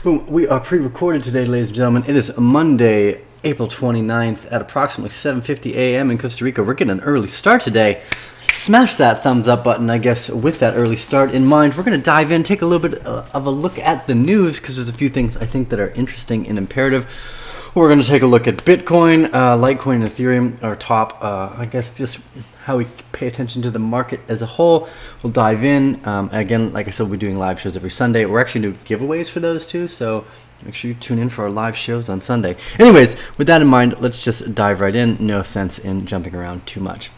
Boom. We are pre-recorded today, ladies and gentlemen. It is Monday, April 29th at approximately 7:50 a.m. in Costa Rica. We're getting an early start today. Smash that thumbs up button, I guess, with that early start in mind. We're going to dive in, take a little bit of a look at the news, because there's a few things I think that are interesting and imperative. We're going to take a look at Bitcoin, Litecoin, and Ethereum, our top, I guess, just how we pay attention to the market as a whole. We'll dive in. Again, like I said, we're doing live shows every Sunday. We're actually doing giveaways for those too, so make sure you tune in for our live shows on Sunday. Anyways, with that in mind, let's just dive right in. No sense in jumping around too much.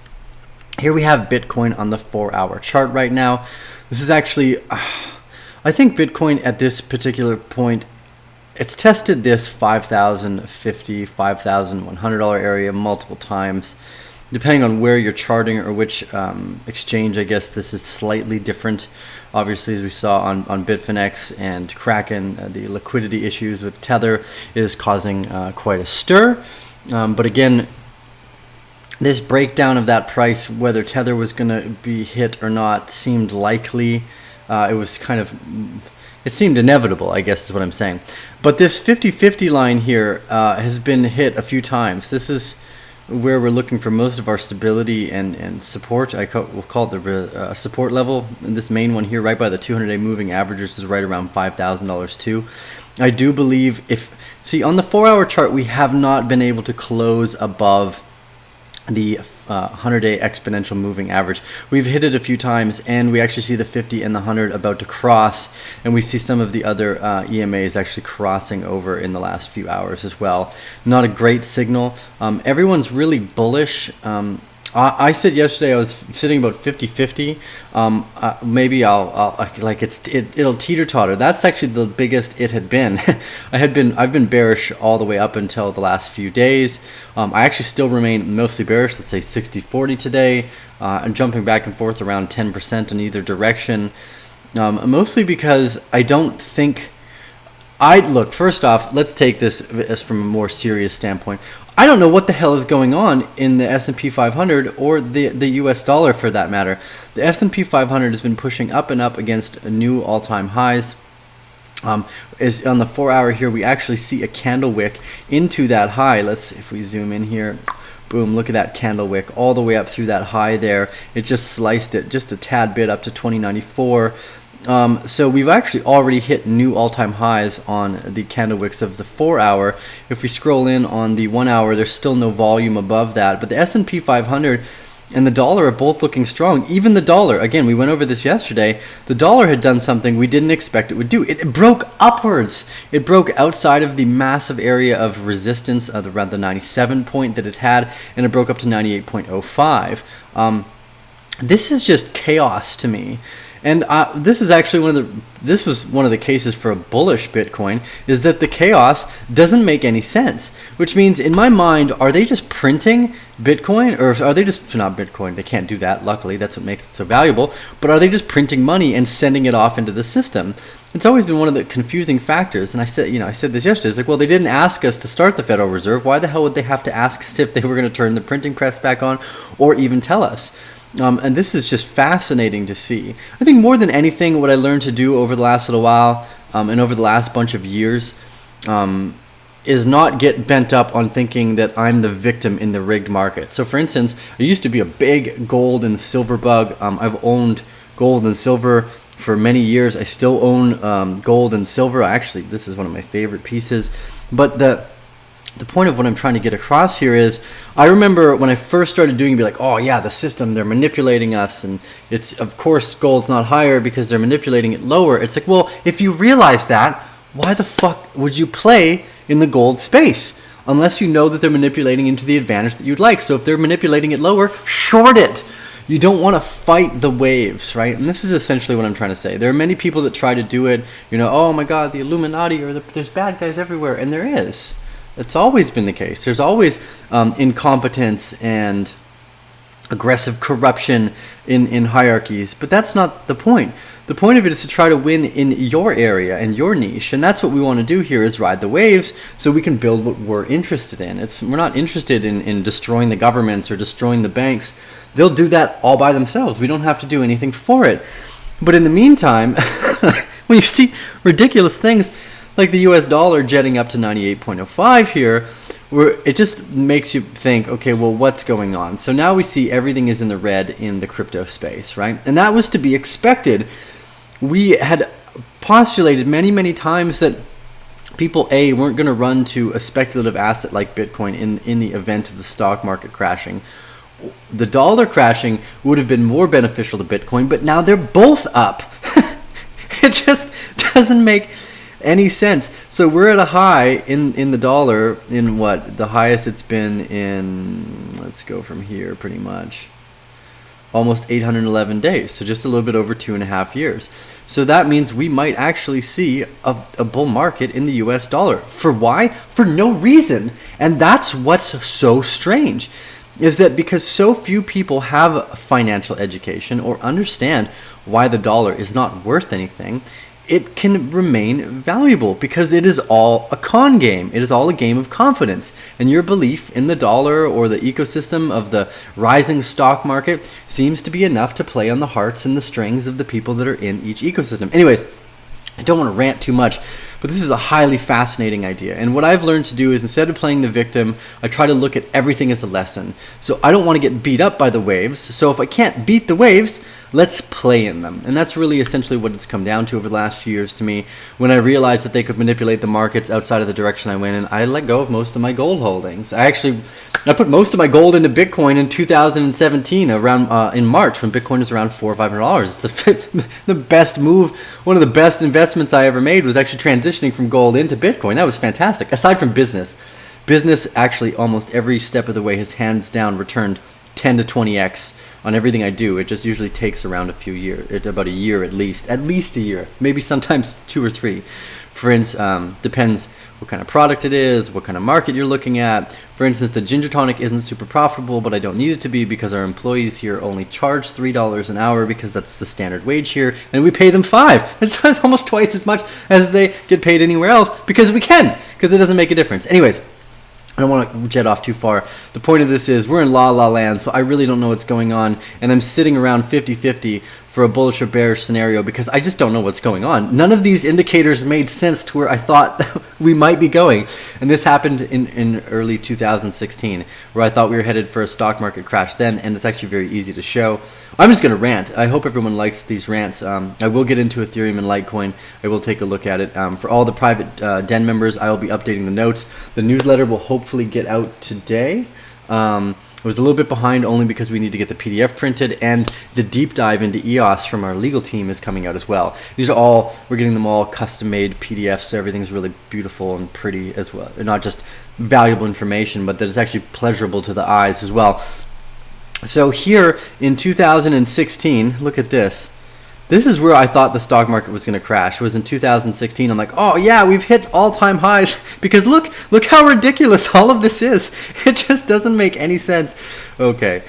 Here we have Bitcoin on the 4-hour chart right now. This is actually, I think Bitcoin at this particular point, it's tested this $5,050, $5,100 area multiple times. Depending on where you're charting or which exchange, I guess this is slightly different. Obviously, as we saw on Bitfinex and Kraken, the liquidity issues with Tether is causing quite a stir. But again, this breakdown of that price, whether Tether was going to be hit or not, seemed likely. It was kind of... It seemed inevitable, I guess is what I'm saying. But this 50-50 line here has been hit a few times. This is where we're looking for most of our stability and support. We'll call it the support level. And this main one here, right by the 200-day moving averages, is right around $5,000 too. I do believe see, on the 4-hour chart, we have not been able to close above the 100-day exponential moving average. We've hit it a few times, and we actually see the 50 and the 100 about to cross, and we see some of the other EMAs actually crossing over in the last few hours as well. Not a great signal. Everyone's really bullish. I said yesterday I was sitting about 50-50. Maybe it'll teeter-totter. That's actually the biggest it had been. I've been bearish all the way up until the last few days. I actually still remain mostly bearish. Let's say 60-40 today. I'm jumping back and forth around 10% in either direction. Mostly because I don't think... Look, first off, let's take this as from a more serious standpoint. I don't know what the hell is going on in the S&P 500 or the US dollar for that matter. The S&P 500 has been pushing up and up against new all-time highs. Is on the 4-hour here, we actually see a candle wick into that high. If we zoom in here, boom, look at that candle wick all the way up through that high there. It just sliced it just a tad bit up to 2094. So we've actually already hit new all-time highs on the candle wicks of the 4-hour. If we scroll in on the 1-hour, there's still no volume above that. But the S&P 500 and the dollar are both looking strong. Even the dollar, again, we went over this yesterday, the dollar had done something we didn't expect it would do. It broke upwards. It broke outside of the massive area of resistance around the 97 point that it had, and it broke up to 98.05. This is just chaos to me. And this is actually this was one of the cases for a bullish Bitcoin, is that the chaos doesn't make any sense. Which means, in my mind, are they just printing Bitcoin, or are they just not Bitcoin? They can't do that. Luckily, that's what makes it so valuable. But are they just printing money and sending it off into the system? It's always been one of the confusing factors. And I said this yesterday. It's like, well, they didn't ask us to start the Federal Reserve. Why the hell would they have to ask us if they were going to turn the printing press back on, or even tell us? And this is just fascinating to see. I think more than anything, what I learned to do over the last little while and over the last bunch of years is not get bent up on thinking that I'm the victim in the rigged market. So for instance, I used to be a big gold and silver bug. I've owned gold and silver for many years. I still own gold and silver. Actually, this is one of my favorite pieces. But the point of what I'm trying to get across here is, I remember when I first started doing it, be like, oh yeah, the system, they're manipulating us, and it's, of course, gold's not higher because they're manipulating it lower. It's like, well, if you realize that, why the fuck would you play in the gold space? Unless you know that they're manipulating into the advantage that you'd like. So if they're manipulating it lower, short it. You don't want to fight the waves, right? And this is essentially what I'm trying to say. There are many people that try to do it, oh my God, the Illuminati, or there's bad guys everywhere, and there is. It's always been the case. There's always incompetence and aggressive corruption in hierarchies, but that's not the point. The point of it is to try to win in your area and your niche, and that's what we want to do here, is ride the waves so we can build what we're interested in. We're not interested in destroying the governments or destroying the banks. They'll do that all by themselves. We don't have to do anything for it. But in the meantime, when you see ridiculous things, like the US dollar jetting up to 98.05 here, where it just makes you think, okay, well, what's going on? So now we see everything is in the red in the crypto space, right? And that was to be expected. We had postulated many times that people, A, weren't going to run to a speculative asset like Bitcoin in the event of the stock market crashing. The dollar crashing would have been more beneficial to Bitcoin, but now they're both up. It just doesn't make any sense. So we're at a high in the dollar in what? The highest it's been in, let's go from here, pretty much almost 811 days. So just a little bit over 2.5 years. So that means we might actually see a bull market in the US dollar. For why? For no reason. And that's what's so strange, is that because so few people have financial education or understand why the dollar is not worth anything, it can remain valuable because it is all a con game. It is all a game of confidence. And your belief in the dollar or the ecosystem of the rising stock market seems to be enough to play on the hearts and the strings of the people that are in each ecosystem. Anyways, I don't want to rant too much, but this is a highly fascinating idea. And what I've learned to do is, instead of playing the victim, I try to look at everything as a lesson. So I don't want to get beat up by the waves. So if I can't beat the waves, let's play in them. And that's really essentially what it's come down to over the last few years to me. When I realized that they could manipulate the markets outside of the direction I went in, I let go of most of my gold holdings. I put most of my gold into Bitcoin in 2017, around in March, when Bitcoin was around $400 or $500. It's the best move. One of the best investments I ever made was actually transitioning from gold into Bitcoin. That was fantastic. Aside from business actually almost every step of the way has hands down returned 10 to 20x on everything I do. It just usually takes around a few years, about a year at least a year, maybe sometimes 2 or 3. For instance, depends what kind of product it is, what kind of market you're looking at. For instance, the ginger tonic isn't super profitable, but I don't need it to be because our employees here only charge $3 an hour because that's the standard wage here, and we pay them $5. It's almost twice as much as they get paid anywhere else because we can, because it doesn't make a difference. Anyways, I don't want to jet off too far. The point of this is we're in la land, so I really don't know what's going on, and I'm sitting around 50-50 for a bullish or bearish scenario because I just don't know what's going on. None of these indicators made sense to where I thought we might be going. And this happened in early 2016, where I thought we were headed for a stock market crash then, and it's actually very easy to show. I'm just going to rant. I hope everyone likes these rants. I will get into Ethereum and Litecoin. I will take a look at it. For all the private Den members, I will be updating the notes. The newsletter will hopefully get out today. It was a little bit behind only because we need to get the PDF printed, and the deep dive into EOS from our legal team is coming out as well. These are all, we're getting them all custom made PDFs, so everything's really beautiful and pretty as well. Not just valuable information, but that it's actually pleasurable to the eyes as well. So here in 2016, look at this. This is where I thought the stock market was going to crash. It was in 2016. I'm like, oh yeah, we've hit all-time highs because look how ridiculous all of this is. It just doesn't make any sense. Okay,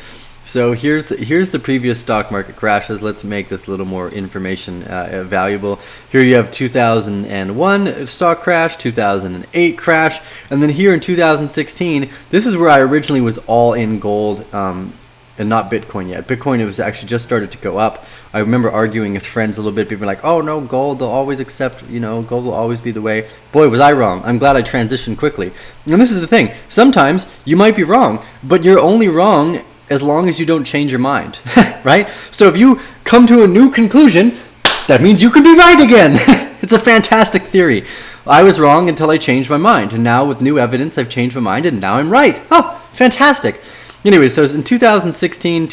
so here's the previous stock market crashes. Let's make this a little more information valuable. Here you have 2001 stock crash, 2008 crash, and then here in 2016, this is where I originally was all in gold. And not Bitcoin yet. Bitcoin, it was actually just started to go up. I remember arguing with friends a little bit. People were like, oh no, gold, they'll always accept, gold will always be the way. Boy, was I wrong. I'm glad I transitioned quickly. And this is the thing. Sometimes you might be wrong, but you're only wrong as long as you don't change your mind, right? So if you come to a new conclusion, that means you can be right again. It's a fantastic theory. I was wrong until I changed my mind. And now with new evidence, I've changed my mind and now I'm right. Oh, fantastic. Anyway, so in 2015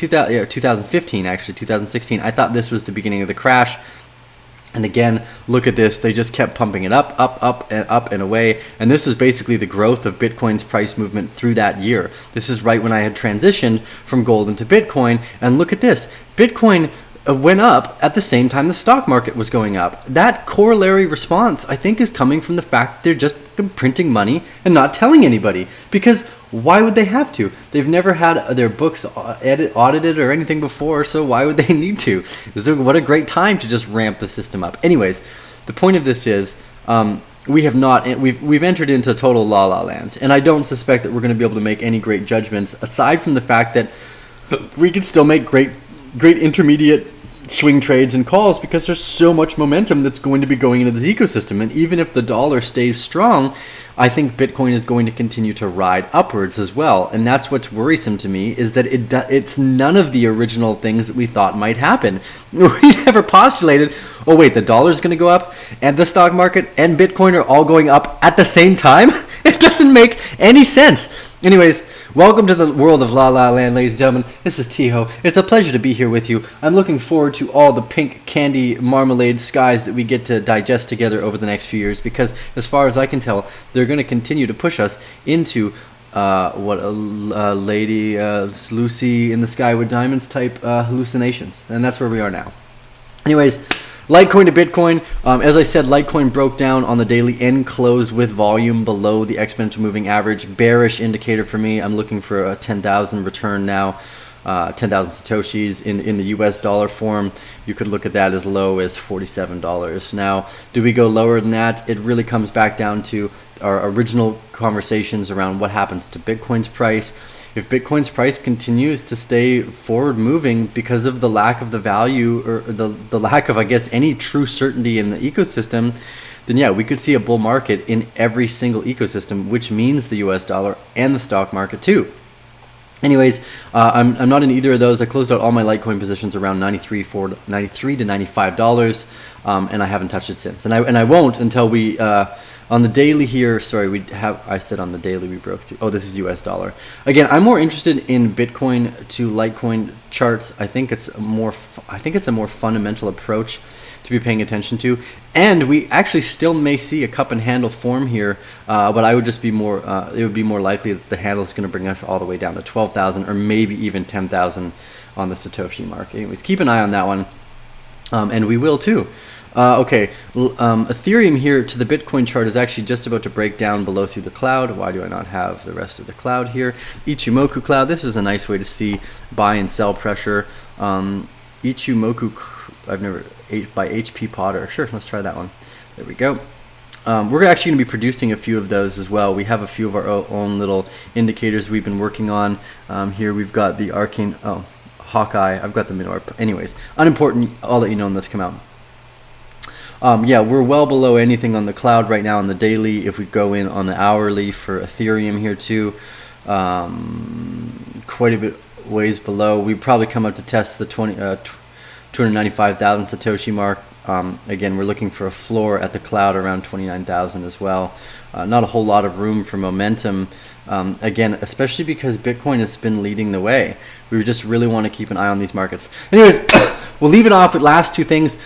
actually, 2016, I thought this was the beginning of the crash. And again, look at this. They just kept pumping it up and away. And this is basically the growth of Bitcoin's price movement through that year. This is right when I had transitioned from gold into Bitcoin. And look at this. Bitcoin went up at the same time the stock market was going up. That corollary response, I think, is coming from the fact they're just printing money and not telling anybody. Because why would they have to? They've never had their books audited or anything before, so why would they need to? What a great time to just ramp the system up. Anyways, the point of this is we've entered into total la land, and I don't suspect that we're going to be able to make any great judgments aside from the fact that we could still make great intermediate swing trades and calls because there's so much momentum that's going to be going into this ecosystem. And even if the dollar stays strong, I think Bitcoin is going to continue to ride upwards as well. And that's what's worrisome to me, is that it's none of the original things that we thought might happen. We never postulated, oh wait, the dollar's going to go up and the stock market and Bitcoin are all going up at the same time? It doesn't make any sense. Anyways, welcome to the world of La La Land, ladies and gentlemen. This is Tiho. It's a pleasure to be here with you. I'm looking forward to all the pink candy marmalade skies that we get to digest together over the next few years, because as far as I can tell, they're going to continue to push us into what a lady Lucy in the sky with diamonds type hallucinations. And that's where we are now. Anyways, Litecoin to Bitcoin. As I said, Litecoin broke down on the daily and closed with volume below the exponential moving average. Bearish indicator for me. I'm looking for a 10,000 return now. 10,000 Satoshis in the US dollar form. You could look at that as low as $47. Now, do we go lower than that? It really comes back down to our original conversations around what happens to Bitcoin's price. If Bitcoin's price continues to stay forward moving because of the lack of the value, or the lack of, I guess, any true certainty in the ecosystem, then yeah, we could see a bull market in every single ecosystem, which means the US dollar and the stock market too. Anyways, I'm not in either of those. I closed out all my Litecoin positions around $93 to $95, and I haven't touched it since. And I won't until we on the daily here. Sorry, I said on the daily we broke through. Oh, this is US dollar. Again, I'm more interested in Bitcoin to Litecoin charts. I think it's a more fundamental approach to be paying attention to, and we actually still may see a cup and handle form here, but I would just be more it would be more likely that the handle is going to bring us all the way down to 12,000 or maybe even 10,000 on the Satoshi mark. Anyways, keep an eye on that one, and we will too. Okay, Ethereum here to the Bitcoin chart is actually just about to break down below through the cloud. Why do I not have the rest of the cloud here? Ichimoku cloud. This is a nice way to see buy and sell pressure. Ichimoku, I've never, by HP Potter. Sure, let's try that one. There we go. We're actually going to be producing a few of those as well. We have a few of our own little indicators we've been working on. Here we've got the Arcane, Hawkeye. I've got the Minor. Anyways, unimportant. I'll let you know when those come out. Yeah, we're well below anything on the cloud right now on the daily. If we go in on the hourly for Ethereum here too, quite a bit ways below. We probably come up to test the 295,000 Satoshi mark. Again, we're looking for a floor at the cloud around 29,000 as well. Not a whole lot of room for momentum. Again, especially because Bitcoin has been leading the way. We just really want to keep an eye on these markets. Anyways, we'll leave it off with last two things.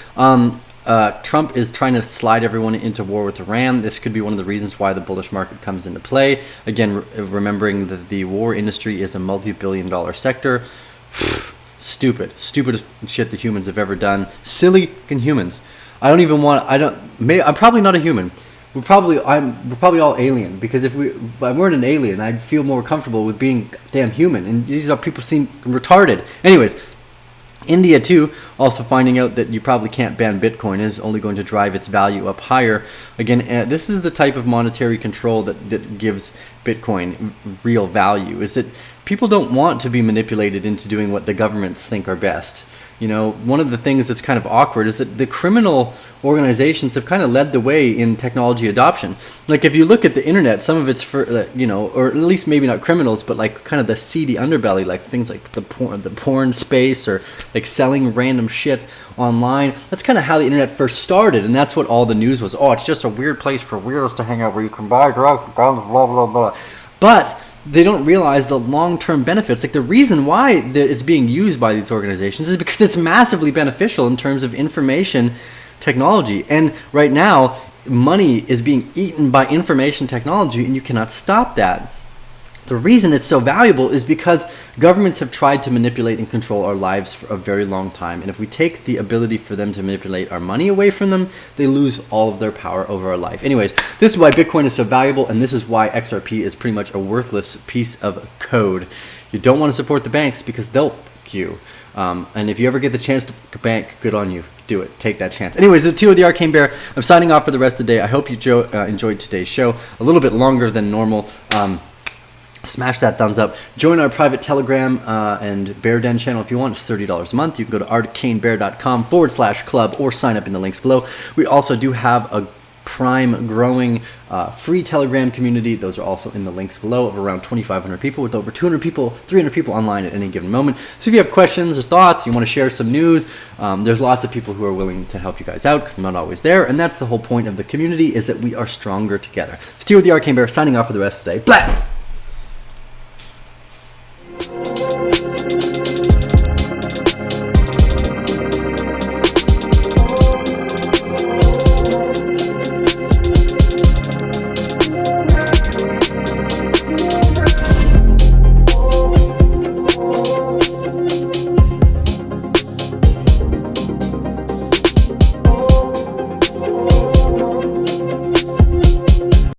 Trump is trying to slide everyone into war with Iran. This could be one of the reasons why the bullish market comes into play. Again, remembering that the war industry is a multi-billion-dollar sector. Stupid shit the humans have ever done. Silly humans. I'm probably not a human. We're probably all alien, because if I weren't an alien, I'd feel more comfortable with being damn human. And these people seem retarded. Anyways, India too, also finding out that you probably can't ban Bitcoin is only going to drive its value up higher. Again, this is the type of monetary control that gives Bitcoin real value, is that people don't want to be manipulated into doing what the governments think are best. You know, one of the things that's kind of awkward is that the criminal organizations have kind of led the way in technology adoption. Like if you look at the internet, some of it's for, or at least maybe not criminals, but like kind of the seedy underbelly, like things like the porn space, or like selling random shit online. That's kind of how the internet first started, and that's what all the news was. Oh, it's just a weird place for weirdos to hang out where you can buy drugs, blah, blah, blah, blah. But they don't realize the long-term benefits. Like the reason why it's being used by these organizations is because it's massively beneficial in terms of information technology. And right now, money is being eaten by information technology, and you cannot stop that. The reason it's so valuable is because governments have tried to manipulate and control our lives for a very long time. And if we take the ability for them to manipulate our money away from them, they lose all of their power over our life. Anyways, this is why Bitcoin is so valuable, and this is why XRP is pretty much a worthless piece of code. You don't want to support the banks because they'll fuck you. And if you ever get the chance to bank, good on you. Do it. Take that chance. Anyways, the Tiho the Arcane Bear. I'm signing off for the rest of the day. I hope you enjoyed today's show. A little bit longer than normal. Smash that thumbs up. Join our private Telegram and Bear Den channel if you want. It's $30 a month. You can go to arcanebear.com/club or sign up in the links below. We also do have a prime growing free Telegram community. Those are also in the links below, of around 2,500 people, with over 200 people, 300 people online at any given moment. So if you have questions or thoughts, you want to share some news, there's lots of people who are willing to help you guys out, because I'm not always there. And that's the whole point of the community, is that we are stronger together. Steve with the Arcane Bear, signing off for the rest of the day. Blah!